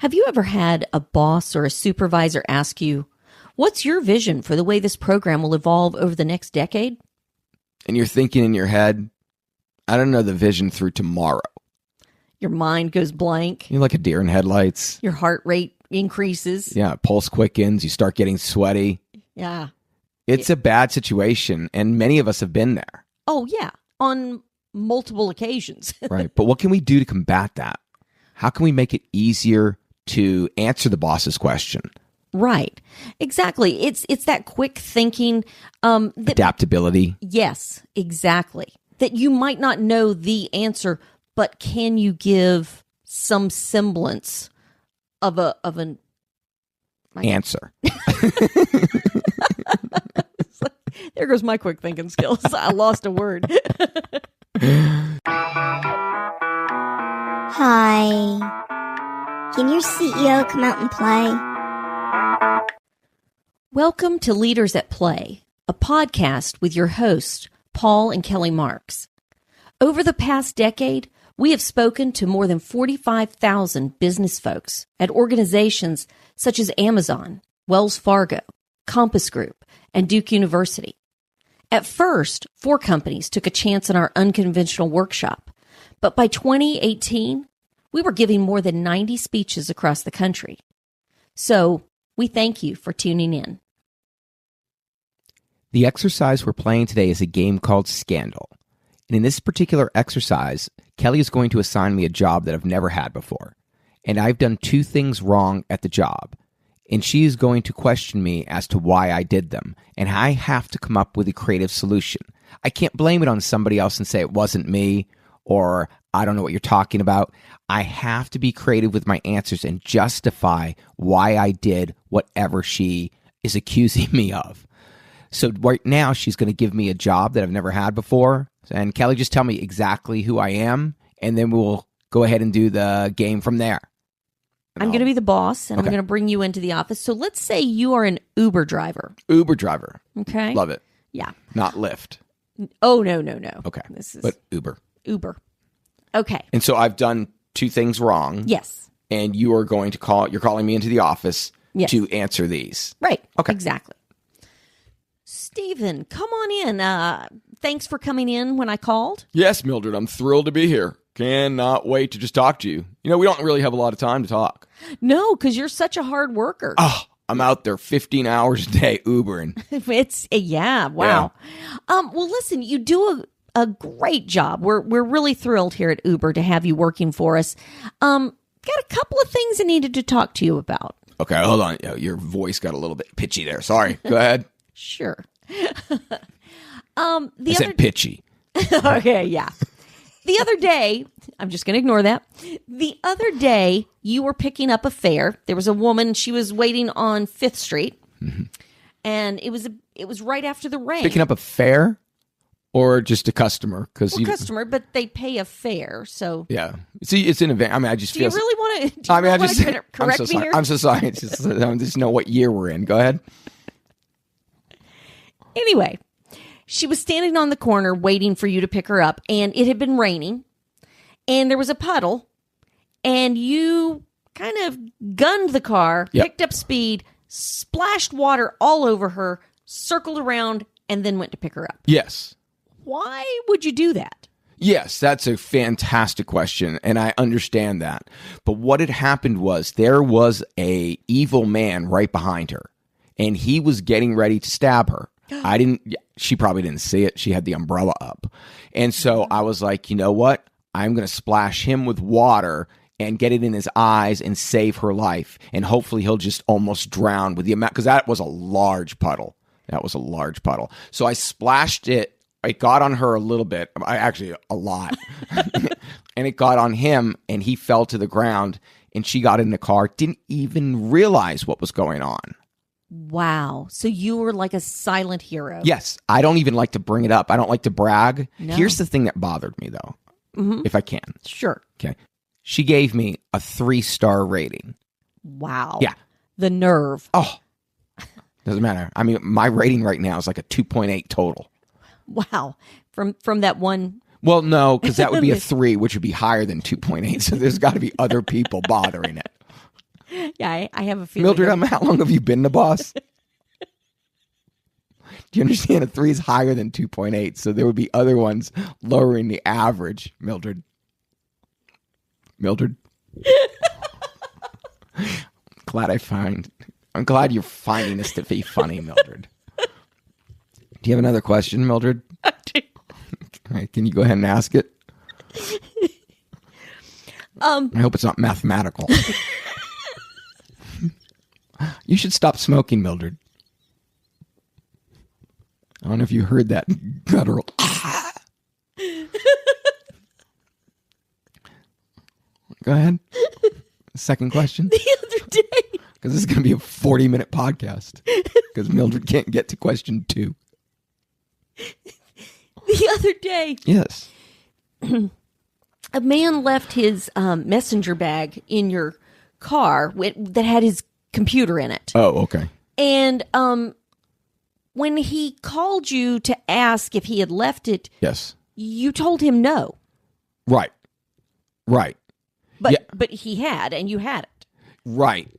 Have you ever had a boss or a supervisor ask you, what's your vision for the way this program will evolve over the next decade? And you're thinking in your head, I don't know the vision through tomorrow. Your mind goes blank. You're like a deer in headlights. Your heart rate increases. Yeah, pulse quickens. You start getting sweaty. Yeah. It's a bad situation, and many of us have been there. Oh, yeah, on multiple occasions. Right, but what can we do to combat that? How can we make it easier to answer the boss's question? Right, exactly. It's that quick thinking. Adaptability. Yes, exactly. That you might not know the answer, but can you give some semblance of an answer? There goes my quick thinking skills. I lost a word. Hi. Can your CEO come out and play? Welcome to Leaders at Play, a podcast with your hosts, Paul and Kelly Marks. Over the past decade, we have spoken to more than 45,000 business folks at organizations such as Amazon, Wells Fargo, Compass Group, and Duke University. At first, 4 companies took a chance on our unconventional workshop, but by 2018, we were giving more than 90 speeches across the country. So, we thank you for tuning in. The exercise we're playing today is a game called Scandal. And in this particular exercise, Kelly is going to assign me a job that I've never had before. And I've done 2 things wrong at the job. And she is going to question me as to why I did them. And I have to come up with a creative solution. I can't blame it on somebody else and say it wasn't me or I don't know what you're talking about. I have to be creative with my answers and justify why I did whatever she is accusing me of. So right now she's going to give me a job that I've never had before. And Kelly, just tell me exactly who I am, and then we'll go ahead and do the game from there. I'm going to be the boss, and Okay. I'm going to bring you into the office. So let's say you are an Uber driver. Uber driver. Okay. Love it. Yeah. Not Lyft. Oh, no. Okay. This is But Uber. Uber. Okay. And so I've done 2 things wrong. Yes. And you are going to you're calling me into the office Yes. to answer these. Right. Okay. Exactly. Stephen, come on in. Thanks for coming in when I called. Yes, Mildred, I'm thrilled to be here. Cannot wait to just talk to you. You know, we don't really have a lot of time to talk. No, because you're such a hard worker. Oh, I'm out there 15 hours a day Ubering. It's yeah, wow. Well, listen, you do a great job. We're really thrilled here at Uber to have you working for us. Got a couple of things I needed to talk to you about. Okay, hold on. Your voice got a little bit pitchy there. Sorry. Go ahead. Sure. I said pitchy. Okay, yeah. The other day, I'm just going to ignore that. The other day, you were picking up a fare. There was a woman, she was waiting on 5th Street, and it was right after the rain. Picking up a fare or just a customer? Customer, but they pay a fare, so... Yeah. See, it's an event. I mean, I just Do feel... you really want to correct I'm so me sorry. here? I'm so sorry. It's just, I just know what year we're in. Go ahead. Anyway, she was standing on the corner waiting for you to pick her up, and it had been raining, and there was a puddle, and you kind of gunned the car, Yep. picked up speed, splashed water all over her, circled around, and then went to pick her up. Yes. Why would you do that? Yes, that's a fantastic question, and I understand that. But what had happened was there was a evil man right behind her, and he was getting ready to stab her. She probably didn't see it. She had the umbrella up. And so I was like, you know what? I'm going to splash him with water and get it in his eyes and save her life. And hopefully he'll just almost drown with the amount, because that was a large puddle. So I splashed it. It got on her a little bit. Actually, a lot. And it got on him, and he fell to the ground, and she got in the car, didn't even realize what was going on. Wow. So you were like a silent hero. Yes. I don't even like to bring it up. I don't like to brag. No. Here's the thing that bothered me, though, if I can. Sure. Okay. She gave me a 3-star rating. Wow. Yeah. The nerve. Oh, doesn't matter. I mean, my rating right now is like a 2.8 total. Wow. From that one. Well, no, because that would be a 3, which would be higher than 2.8. So there's got to be other people bothering it. Yeah, I have a feeling. Mildred, how long have you been the boss? Do you understand? A 3 is higher than 2.8, so there would be other ones lowering the average. Mildred. I'm glad you're finding this to be funny, Mildred. Do you have another question, Mildred? I do. All right, can you go ahead and ask it? I hope it's not mathematical. You should stop smoking, Mildred. I don't know if you heard that guttural. Go ahead. Second question. The other day. Because this is going to be a 40-minute podcast. Because Mildred can't get to question 2. The other day. Yes. A man left his messenger bag in your car that had his computer in it. Oh, okay. And when he called you to ask if he had left it, yes, you told him no. Right. But he had, and you had it. Right.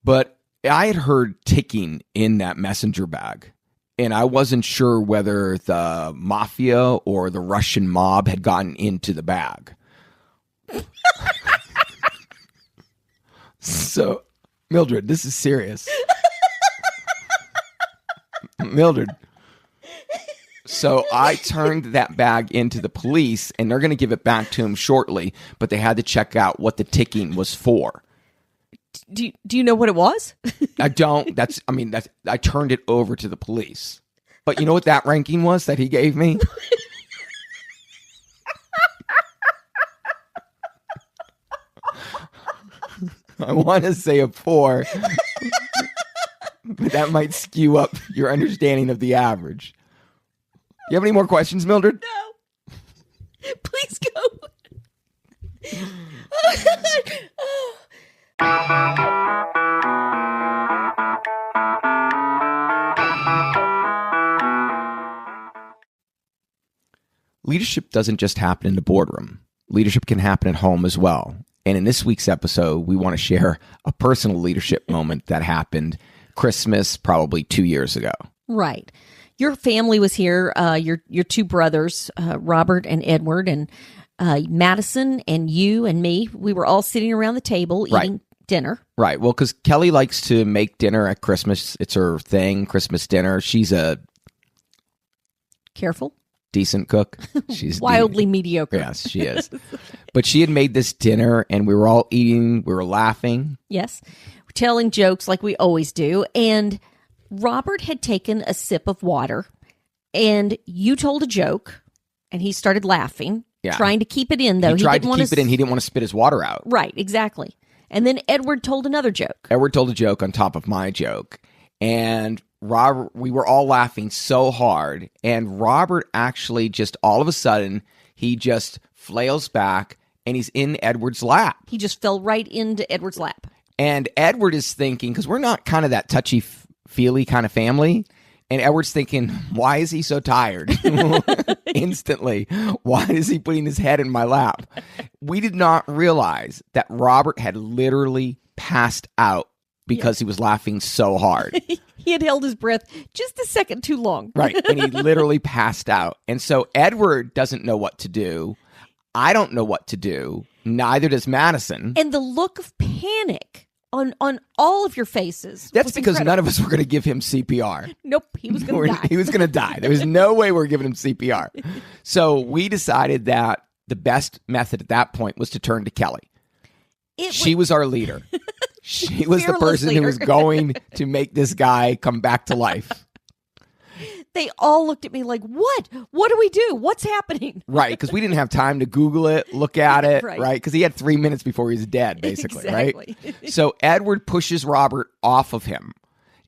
But I had heard ticking in that messenger bag, and I wasn't sure whether the mafia or the Russian mob had gotten into the bag. So, Mildred, this is serious. Mildred. So I turned that bag into the police, and they're going to give it back to him shortly, but they had to check out what the ticking was for. Do you know what it was? I don't. I turned it over to the police. But you know what that ranking was that he gave me? I want to say a 4, but that might skew up your understanding of the average. You have any more questions, Mildred? No. Please go. Leadership doesn't just happen in the boardroom. Leadership can happen at home as well. And in this week's episode, we want to share a personal leadership moment that happened Christmas probably 2 years ago. Right. Your family was here, your 2 brothers, Robert and Edward, and Madison and you and me. We were all sitting around the table eating dinner. Right. Well, because Kelly likes to make dinner at Christmas. It's her thing, Christmas dinner. She's a... Careful. Decent cook. She's wildly mediocre. Yes, she is. But she had made this dinner, and we were all eating. We were laughing. Yes. We're telling jokes like we always do. And Robert had taken a sip of water, and you told a joke, and he started laughing, trying to keep it in, though. He tried to keep it in. He didn't want to spit his water out. Right, exactly. And then Edward told another joke. Edward told a joke on top of my joke. And Robert, we were all laughing so hard. And Robert actually just all of a sudden, he just flails back and he's in Edward's lap. He just fell right into Edward's lap. And Edward is thinking, because we're not kind of that touchy-feely kind of family. And Edward's thinking, why is he so tired? Instantly. Why is he putting his head in my lap? We did not realize that Robert had literally passed out because he was laughing so hard. He had held his breath just a second too long. Right. And he literally passed out. And so Edward doesn't know what to do. I don't know what to do. Neither does Madison. And the look of panic on all of your faces. That's because none of us were going to give him CPR. Nope. He was going to die. He was going to die. There was no way we were giving him CPR. So we decided that the best method at that point was to turn to Kelly. She was our leader. She was the person who was going to make this guy come back to life. They all looked at me like, what? What do we do? What's happening? Right, because we didn't have time to Google it, look at it, right? Because he had 3 minutes before he was dead, basically, exactly. Right? So Edward pushes Robert off of him.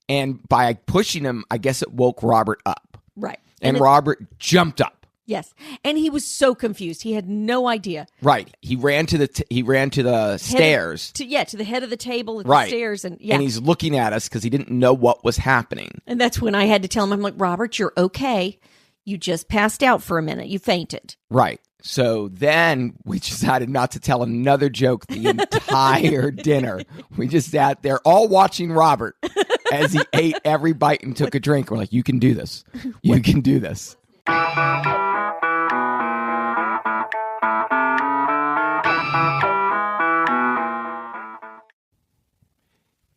And by pushing him, I guess it woke Robert up. Right. And Robert jumped up. Yes, and he was so confused. He had no idea. Right, he ran to the stairs. To the head of the table at the stairs, and he's looking at us because he didn't know what was happening. And that's when I had to tell him, I'm like, Robert, you're okay. You just passed out for a minute. You fainted. Right. So then we decided not to tell another joke the entire dinner. We just sat there all watching Robert as he ate every bite and took a drink. We're like, you can do this. You can do this.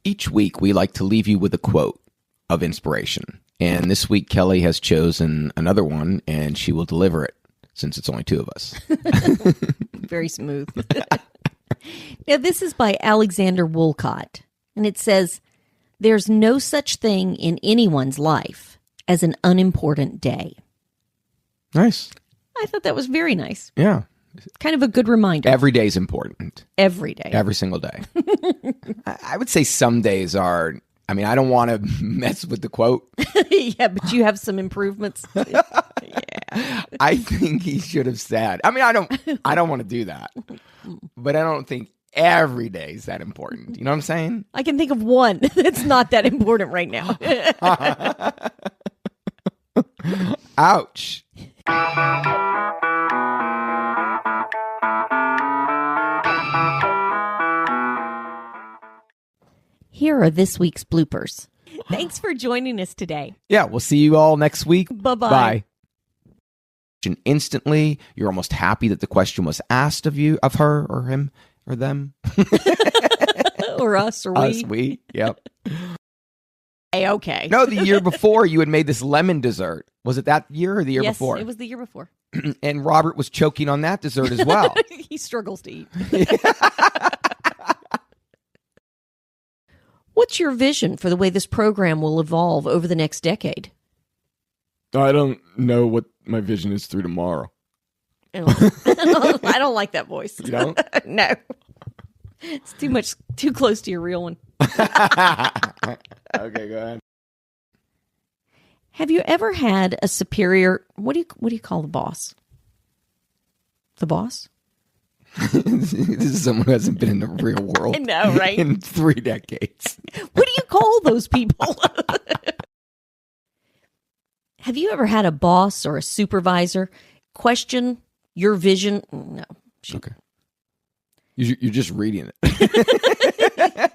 Each week, we like to leave you with a quote of inspiration. And this week, Kelly has chosen another one, and she will deliver it since it's only two of us. Very smooth. Now, this is by Alexander Woolcott, and it says, "There's no such thing in anyone's life as an unimportant day." Nice. I thought that was very nice. Yeah. Kind of a good reminder. Every day is important. Every day. Every single day. I would say some days are, I mean, I don't want to mess with the quote. Yeah, but you have some improvements. Yeah. I think he should have said, I mean, I don't want to do that. But I don't think every day is that important. You know what I'm saying? I can think of one that's not that important right now. Ouch. Here are this week's bloopers. Thanks for joining us today. Yeah, we'll see you all next week. Bye-bye. Bye. And instantly, you're almost happy that the question was asked of you, of her or him or them. Or us or Us, we. Yep. Hey, okay. No, the year before you had made this lemon dessert. Was it that year or the year before? Yes, it was the year before. And Robert was choking on that dessert as well. He struggles to eat. What's your vision for the way this program will evolve over the next decade? I don't know what my vision is through tomorrow. I don't like that voice. You don't? No. It's too close to your real one. Okay, go ahead. Have you ever had a superior, what do you call the boss? The boss? This is someone who hasn't been in the real world. I know, right? In 3 decades. What do you call those people? Have you ever had a boss or a supervisor question your vision? No. Okay. You're just reading it.